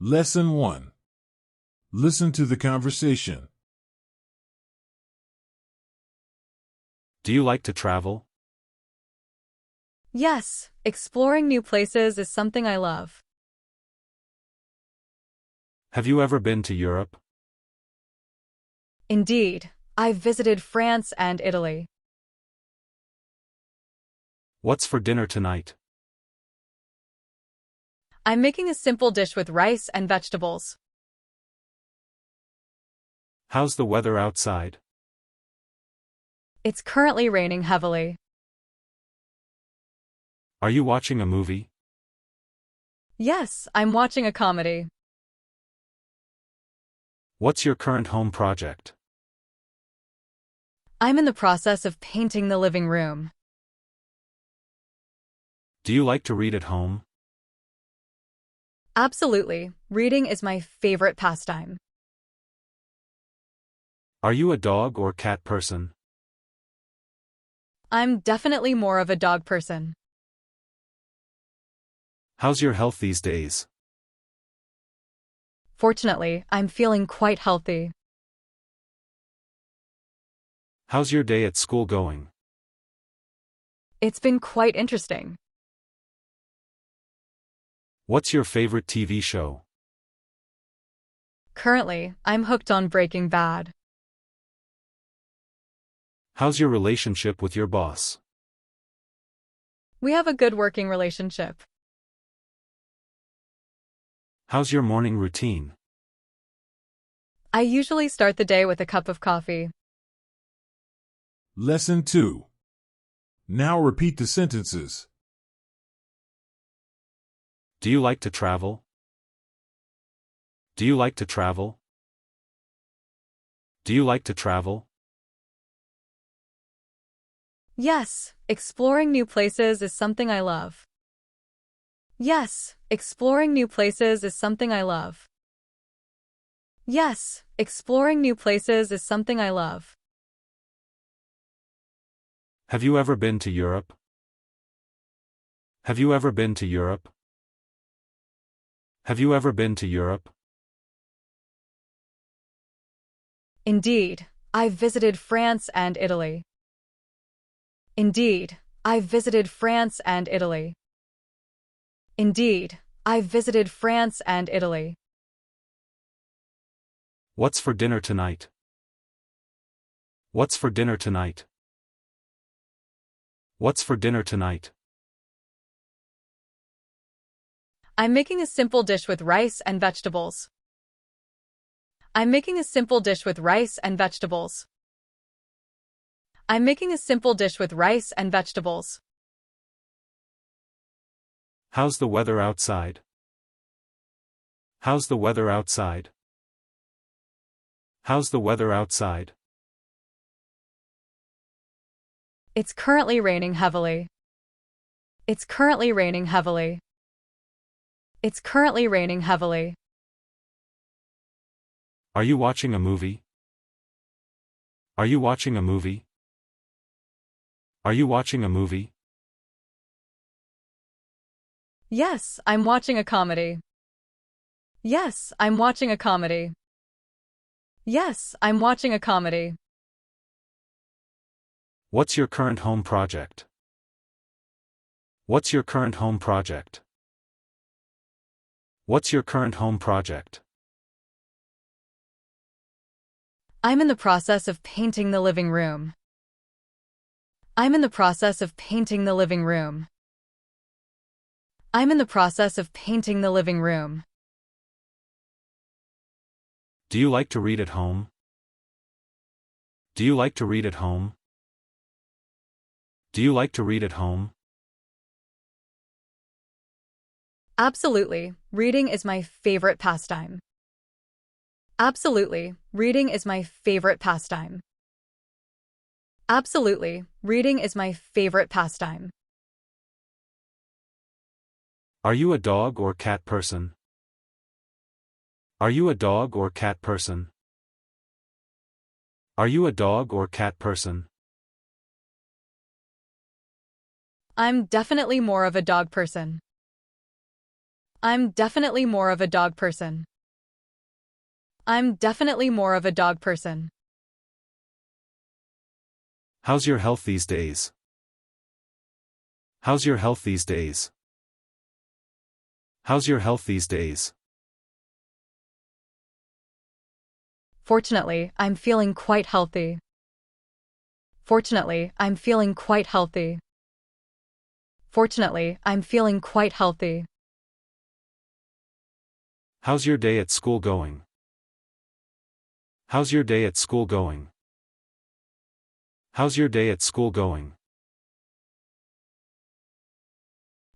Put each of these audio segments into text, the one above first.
Lesson 1. Listen to the conversation. Do you like to travel? Yes, exploring new places is something I love. Have you ever been to Europe? Indeed, I've visited France and Italy. What's for dinner tonight? I'm making a simple dish with rice and vegetables. How's the weather outside? It's currently raining heavily. Are you watching a movie? Yes, I'm watching a comedy. What's your current home project? I'm in the process of painting the living room. Do you like to read at home? Absolutely, reading is my favorite pastime. Are you a dog or cat person? I'm definitely more of a dog person. How's your health these days? Fortunately, I'm feeling quite healthy. How's your day at school going? It's been quite interesting. What's your favorite TV show? Currently, I'm hooked on Breaking Bad. How's your relationship with your boss? We have a good working relationship. How's your morning routine? I usually start the day with a cup of coffee. Lesson 2. Now repeat the sentences. Do you like to travel? Do you like to travel? Do you like to travel? Yes, exploring new places is something I love. Yes, exploring new places is something I love. Yes, exploring new places is something I love. Have you ever been to Europe? Have you ever been to Europe? Have you ever been to Europe? Indeed, I've visited France and Italy. Indeed, I've visited France and Italy. Indeed, I've visited France and Italy. What's for dinner tonight? What's for dinner tonight? What's for dinner tonight? I'm making a simple dish with rice and vegetables. I'm making a simple dish with rice and vegetables. I'm making a simple dish with rice and vegetables. How's the weather outside? How's the weather outside? How's the weather outside? It's currently raining heavily. It's currently raining heavily. It's currently raining heavily. Are you watching a movie? Are you watching a movie? Are you watching a movie? Yes, I'm watching a comedy. Yes, I'm watching a comedy. Yes, I'm watching a comedy. What's your current home project? What's your current home project? What's your current home project? I'm in the process of painting the living room. I'm in the process of painting the living room. I'm in the process of painting the living room. Do you like to read at home? Do you like to read at home? Do you like to read at home? Absolutely, reading is my favorite pastime. Absolutely, reading is my favorite pastime. Absolutely, reading is my favorite pastime. Are you a dog or cat person? Are you a dog or cat person? Are you a dog or cat person? I'm definitely more of a dog person. I'm definitely more of a dog person. I'm definitely more of a dog person. How's your health these days? How's your health these days? How's your health these days? Fortunately, I'm feeling quite healthy. Fortunately, I'm feeling quite healthy. Fortunately, I'm feeling quite healthy. How's your day at school going? How's your day at school going? How's your day at school going?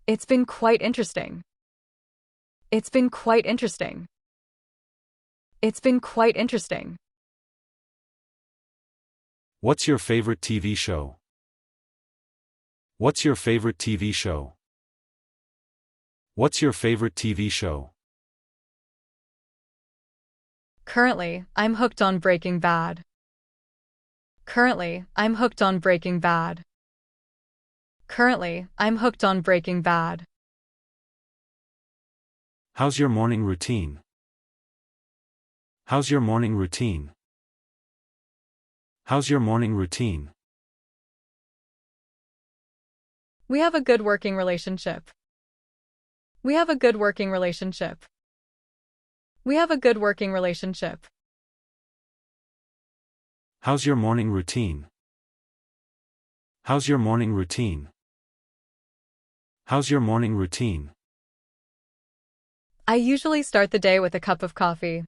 It's been quite interesting. It's been quite interesting. It's been quite interesting. What's your favorite TV show? What's your favorite TV show? What's your favorite TV show? Currently, I'm hooked on Breaking Bad. Currently, I'm hooked on Breaking Bad. Currently, I'm hooked on Breaking Bad. How's your morning routine? How's your morning routine? How's your morning routine? We have a good working relationship. We have a good working relationship. We have a good working relationship. How's your morning routine? How's your morning routine? How's your morning routine? I usually start the day with a cup of coffee.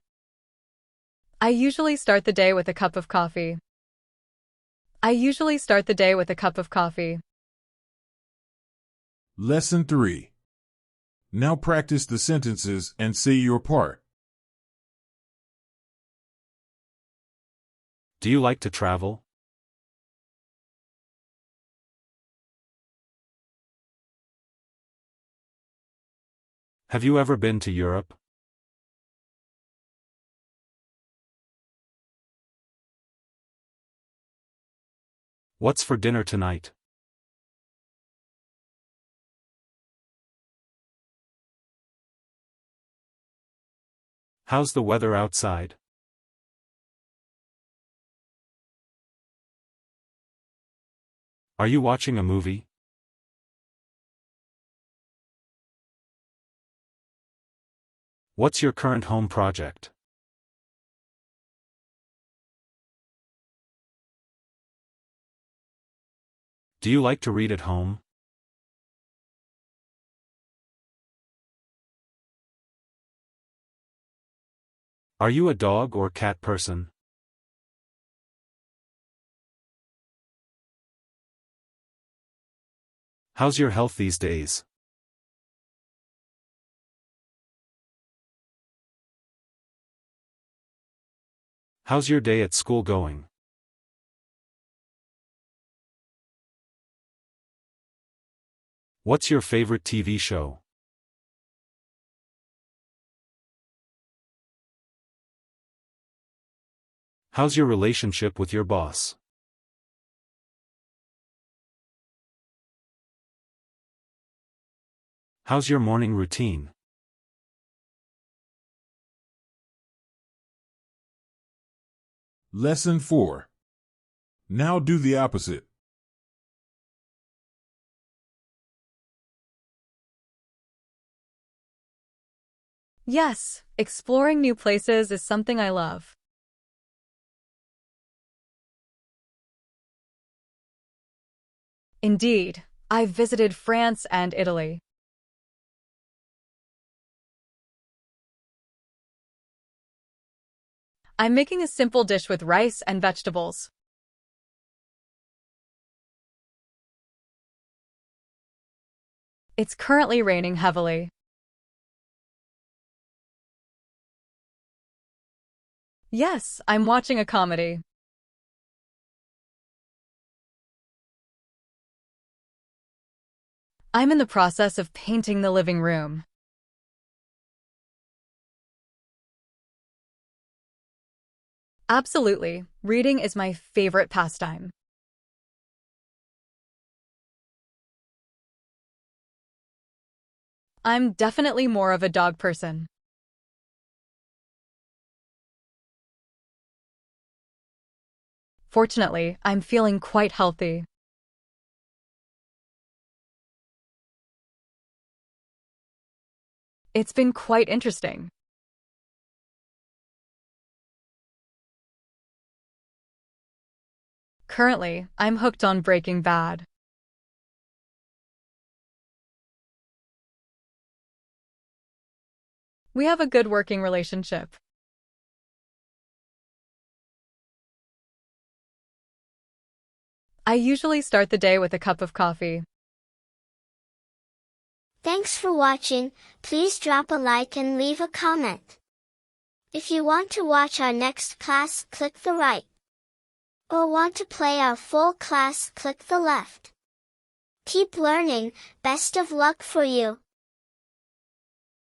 I usually start the day with a cup of coffee. I usually start the day with a cup of coffee. Lesson 3. Now practice the sentences and say your part. Do you like to travel? Have you ever been to Europe? What's for dinner tonight? How's the weather outside? Are you watching a movie? What's your current home project? Do you like to read at home? Are you a dog or cat person? How's your health these days? How's your day at school going? What's your favorite TV show? How's your relationship with your boss? How's your morning routine? Lesson 4. Now do the opposite. Yes, exploring new places is something I love. Indeed, I've visited France and Italy. I'm making a simple dish with rice and vegetables. It's currently raining heavily. Yes, I'm watching a comedy. I'm in the process of painting the living room. Absolutely, reading is my favorite pastime. I'm definitely more of a dog person. Fortunately, I'm feeling quite healthy. It's been quite interesting. Currently, I'm hooked on Breaking Bad. We have a good working relationship. I usually start the day with a cup of coffee. Thanks for watching. Please drop a like and leave a comment. If you want to watch our next class, click the right. Or want to play our full class, click the left. Keep learning. Best of luck for you.